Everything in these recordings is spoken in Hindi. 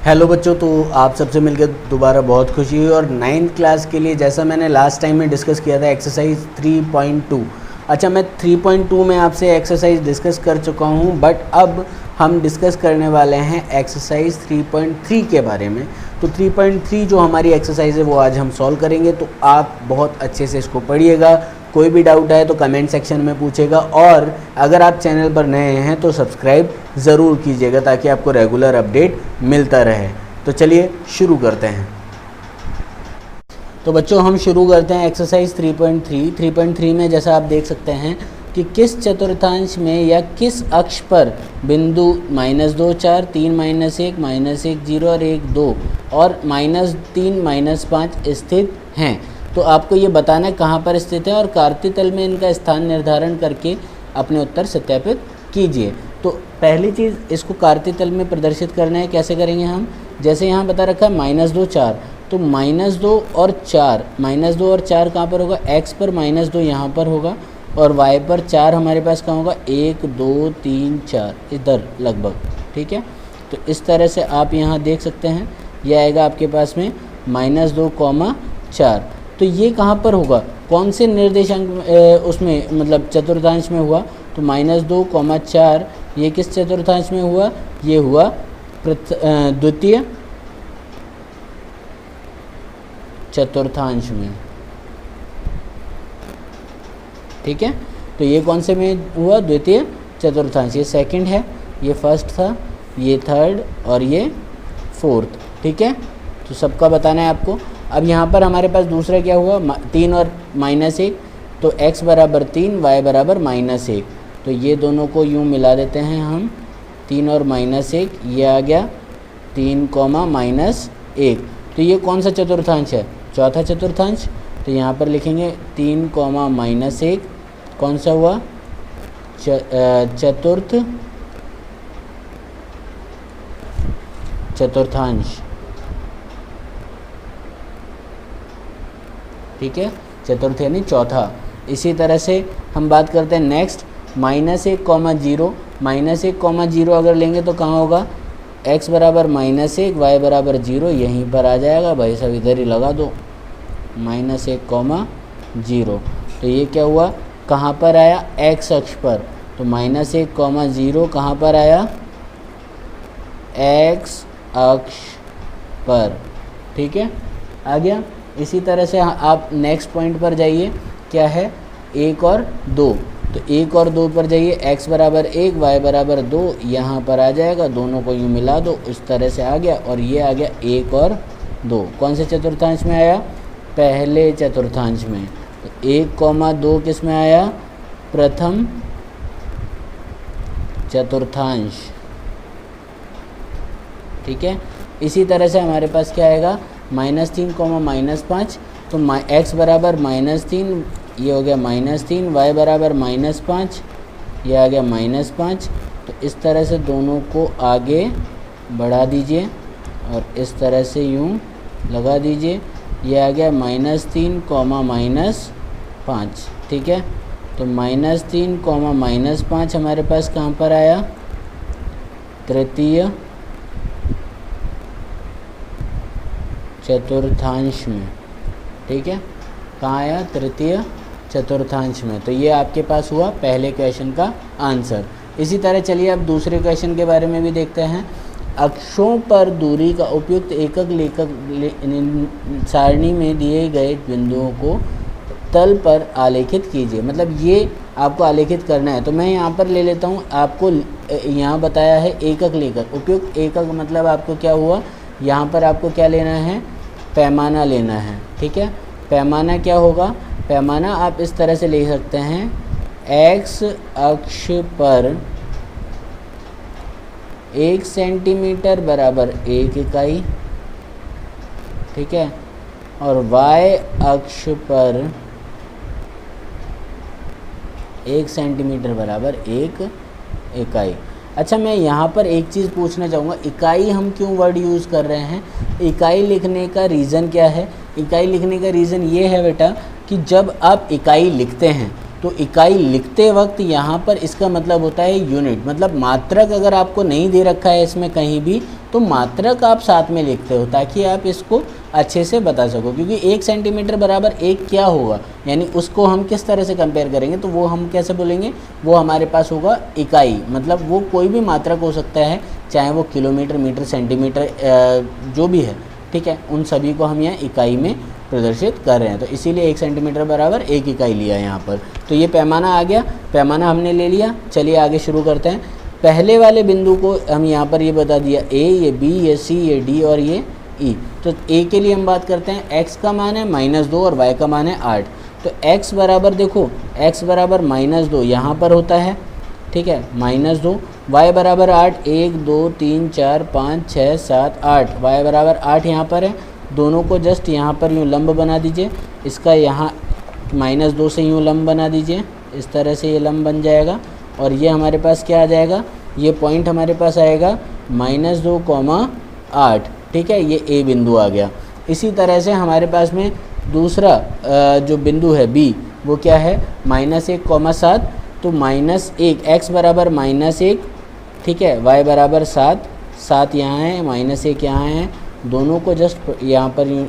हेलो बच्चों, तो आप सबसे मिलकर दोबारा बहुत खुशी हुई। और 9th क्लास के लिए जैसा मैंने लास्ट टाइम में डिस्कस किया था एक्सरसाइज 3.2। अच्छा, मैं 3.2 में आपसे एक्सरसाइज डिस्कस कर चुका हूँ, बट अब हम डिस्कस करने वाले हैं एक्सरसाइज 3.3 के बारे में। तो 3.3 जो हमारी एक्सरसाइज है वो आज हम सॉल्व करेंगे। तो आप बहुत अच्छे से इसको पढ़िएगा। कोई भी डाउट आए तो कमेंट सेक्शन में पूछेगा, और अगर आप चैनल पर नए हैं तो सब्सक्राइब ज़रूर कीजिएगा ताकि आपको रेगुलर अपडेट मिलता रहे। तो चलिए शुरू करते हैं। तो बच्चों, हम शुरू करते हैं एक्सरसाइज 3.3 में जैसा आप देख सकते हैं कि किस चतुर्थांश में या किस अक्ष पर बिंदु -2 4 3 -1 -1 0 और 1 2 और -3 -5 स्थित हैं। तो आपको ये बताना है कहाँ पर स्थित है और कार्तीय तल में इनका स्थान निर्धारण करके अपने उत्तर सत्यापित कीजिए। तो पहली चीज़, इसको कार्तीय तल में प्रदर्शित करना है। कैसे करेंगे हम? जैसे यहाँ बता रखा है -2 4, तो -2 और 4 कहाँ पर होगा? x पर -2 यहाँ पर होगा और y पर 4 हमारे पास कहाँ होगा? 1 2 3 4 इधर लगभग। ठीक है, तो इस तरह से आप यहाँ देख सकते हैं। यह आएगा आपके पास में -2, 4। तो ये कहाँ पर होगा? कौन से निर्देशांक उसमें मतलब चतुर्थांश में हुआ? तो -2, 4 ये किस चतुर्थांश में हुआ? ये हुआ द्वितीय चतुर्थांश में। ठीक है, तो ये कौन से में हुआ? द्वितीय चतुर्थांश। ये सेकंड है, ये फर्स्ट था, ये थर्ड और ये फोर्थ। ठीक है, तो सबका बताना है आपको। अब यहाँ पर हमारे पास दूसरा क्या हुआ? 3 और -1, तो x बराबर 3, y बराबर -1। तो ये दोनों को यूँ मिला देते हैं हम, 3 और -1, ये आ गया 3, -1। तो ये कौन सा चतुर्थांश है? चौथा चतुर्थांश। तो यहाँ पर लिखेंगे 3, -1 कौन सा हुआ? चतुर्थ चतुर्थांश। ठीक है, चतुर्थ यानी चौथा। इसी तरह से हम बात करते हैं नेक्स्ट, -1, 0 अगर लेंगे तो कहाँ होगा? x बराबर -1, y बराबर 0, यहीं पर आ जाएगा भाई सब, इधर ही लगा दो, -1, 0। तो ये क्या हुआ? कहाँ पर आया? x अक्ष पर। तो -1, 0 कहाँ पर आया? x अक्ष पर। ठीक है, आ गया। इसी तरह से आप नेक्स्ट पॉइंट पर जाइए, क्या है? 1 और 2। तो 1 और 2 पर जाइए, x बराबर 1, y बराबर 2, यहाँ पर आ जाएगा। दोनों को यूँ मिला दो, इस तरह से आ गया। और ये आ गया 1 और 2। कौन से चतुर्थांश में आया? पहले चतुर्थांश में। तो 1, 2 किस में आया? प्रथम चतुर्थांश। ठीक है, इसी तरह से हमारे पास क्या आएगा? -3, -5। तो x बराबर -3, ये हो गया -3, y बराबर -5, ये आ गया -5। तो इस तरह से दोनों को आगे बढ़ा दीजिए और इस तरह से यूँ लगा दीजिए। ये आ गया -3, -5। ठीक है, तो -3, -5 हमारे पास कहाँ पर आया? तृतीय चतुर्थांश में। ठीक है, कहाँ आया? तृतीय चतुर्थांश में। तो ये आपके पास हुआ पहले क्वेश्चन का आंसर। इसी तरह चलिए अब दूसरे क्वेश्चन के बारे में भी देखते हैं। अक्षों पर दूरी का उपयुक्त एकक सारणी में दिए गए बिंदुओं को तल पर आलेखित कीजिए। मतलब ये आपको आलेखित करना है। तो मैं यहाँ पर ले लेता हूँ, आपको यहाँ बताया है एकक लेकर। उपयुक्त एकक मतलब आपको क्या हुआ? यहाँ पर आपको क्या लेना है? पैमाना लेना है। ठीक है, पैमाना क्या होगा? पैमाना आप इस तरह से ले सकते हैं, x अक्ष पर 1 सेंटीमीटर बराबर 1 इकाई। ठीक है, और y अक्ष पर 1 सेंटीमीटर बराबर 1 इकाई। अच्छा, मैं यहाँ पर एक चीज़ पूछना चाहूँगा, इकाई हम क्यों वर्ड यूज़ कर रहे हैं? इकाई लिखने का रीज़न क्या है? इकाई लिखने का रीज़न ये है बेटा कि जब आप इकाई लिखते हैं तो इकाई लिखते वक्त यहाँ पर इसका मतलब होता है यूनिट, मतलब मात्रक अगर आपको नहीं दे रखा है इसमें कहीं भी तो मात्रक आप साथ में लिखते हो ताकि आप इसको अच्छे से बता सको, क्योंकि 1 सेंटीमीटर बराबर 1 क्या होगा, यानी उसको हम किस तरह से कंपेयर करेंगे, तो वो हम कैसे बोलेंगे, वो हमारे पास होगा इकाई, मतलब वो कोई भी मात्रक हो सकता है, चाहे वो किलोमीटर, मीटर, सेंटीमीटर जो भी है, ठीक है, उन सभी को हम यहाँ इकाई में प्रदर्शित कर रहे हैं। तो इसीलिए 1 सेंटीमीटर बराबर 1 इकाई लिया यहाँ पर। तो ये पैमाना आ गया, पैमाना हमने ले लिया। चलिए आगे शुरू करते हैं। पहले वाले बिंदु को हम यहाँ पर ये बता दिया, ए, ये बी, ये सी, ये डी और ये ई। तो ए के लिए हम बात करते हैं, एक्स का मान है -2 और वाई का मान है 8। तो एक्स बराबर देखो, एक्स बराबर -2 यहाँ पर होता है, ठीक है, -2, वाई बराबर 8, 1 2 3 4 5 6 7 8, वाई बराबर 8 यहाँ पर है। दोनों को जस्ट यहाँ पर यूँ लंब बना दीजिए, इसका यहाँ -2 से यूँ लंब बना दीजिए, इस तरह से ये लंब बन जाएगा। और ये हमारे पास क्या आ जाएगा, ये पॉइंट हमारे पास आएगा -2,8, ठीक है, ये ए बिंदु आ गया। इसी तरह से हमारे पास में दूसरा जो बिंदु है बी, वो क्या है, -1,7, तो -1, एक्स बराबर -1, ठीक है, वाई बराबर 7, 7 यहाँ है, -1 यहाँ है, दोनों को जस्ट यहाँ पर यूँ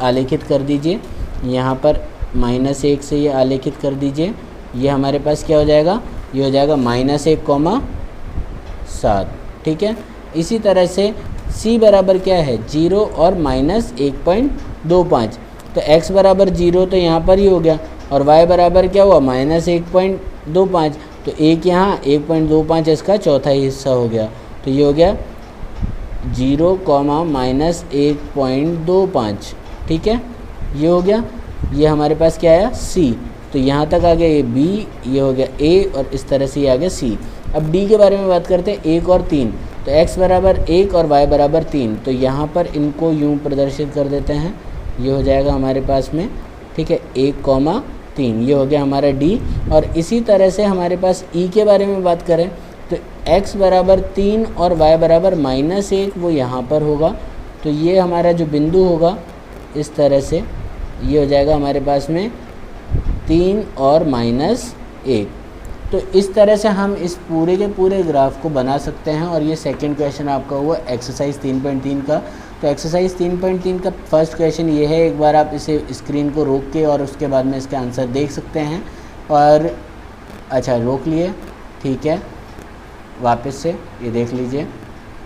आलेखित कर दीजिए, यहाँ पर -1 से ये आलेखित कर दीजिए, ये हमारे पास क्या हो जाएगा, ये हो जाएगा -1,7, ठीक है। इसी तरह से c बराबर क्या है, 0 और -1.25, तो x बराबर 0 तो यहाँ पर ही हो गया, और y बराबर क्या हुआ, -1.25, तो एक यहाँ 1.25 इसका चौथा हिस्सा हो गया, तो ये हो गया 0, -1.25, ठीक है, ये हो गया। ये हमारे पास क्या आया, c, तो यहाँ तक आ गया ये b, ये हो गया a, और इस तरह से ये आ गया c। अब d के बारे में बात करते हैं, 1 और 3, तो x बराबर 1 और y बराबर 3, तो यहाँ पर इनको यूँ प्रदर्शित कर देते हैं, ये हो जाएगा हमारे पास में, ठीक है, 1,3, ये हो गया हमारा d। और इसी तरह से हमारे पास e के बारे में बात करें तो x बराबर 3 और y बराबर -1, वो यहाँ पर होगा, तो ये हमारा जो बिंदु होगा इस तरह से ये हो जाएगा हमारे पास में 3 और -1। तो इस तरह से हम इस पूरे के पूरे ग्राफ को बना सकते हैं। और ये सेकंड क्वेश्चन आपका हुआ एक्सरसाइज 3.3 का। तो एक्सरसाइज 3.3 का फर्स्ट क्वेश्चन ये है, एक बार आप इसे स्क्रीन को रोक के और उसके बाद में इसका आंसर देख सकते हैं। और अच्छा, रोक लिए, ठीक है, वापस से ये देख लीजिए।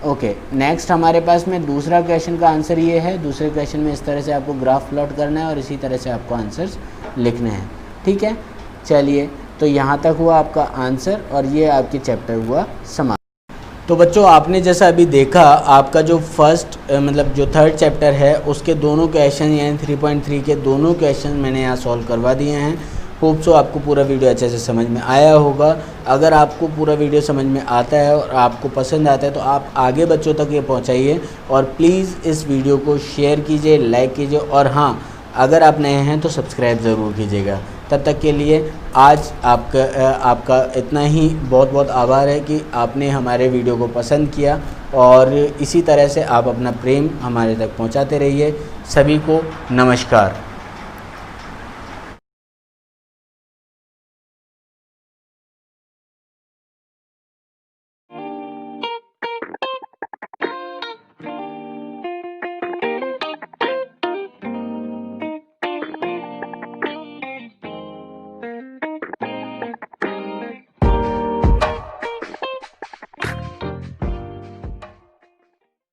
ओके, नेक्स्ट हमारे पास में दूसरा क्वेश्चन का आंसर ये है। दूसरे क्वेश्चन में इस तरह से आपको ग्राफ प्लॉट करना है और इसी तरह से आपको आंसर्स लिखने हैं, ठीक है। चलिए, तो यहाँ तक हुआ आपका आंसर और ये आपके चैप्टर हुआ समाप्त। तो बच्चों, आपने जैसा अभी देखा, आपका जो फर्स्ट मतलब जो थर्ड चैप्टर है उसके दोनों क्वेश्चन यानी 3.3 के दोनों क्वेश्चन मैंने यहाँ सॉल्व करवा दिए हैं। होप सो आपको पूरा वीडियो अच्छे से समझ में आया होगा। अगर आपको पूरा वीडियो समझ में आता है और आपको पसंद आता है तो आप आगे बच्चों तक ये पहुँचाइए और प्लीज़ इस वीडियो को शेयर कीजिए, लाइक कीजिए, और हाँ, अगर आप नए हैं तो सब्सक्राइब ज़रूर कीजिएगा। तब तक के लिए आज आपका इतना ही। बहुत बहुत आभार है कि आपने हमारे वीडियो को पसंद किया और इसी तरह से आप अपना प्रेम हमारे तक पहुंचाते रहिए। सभी को नमस्कार।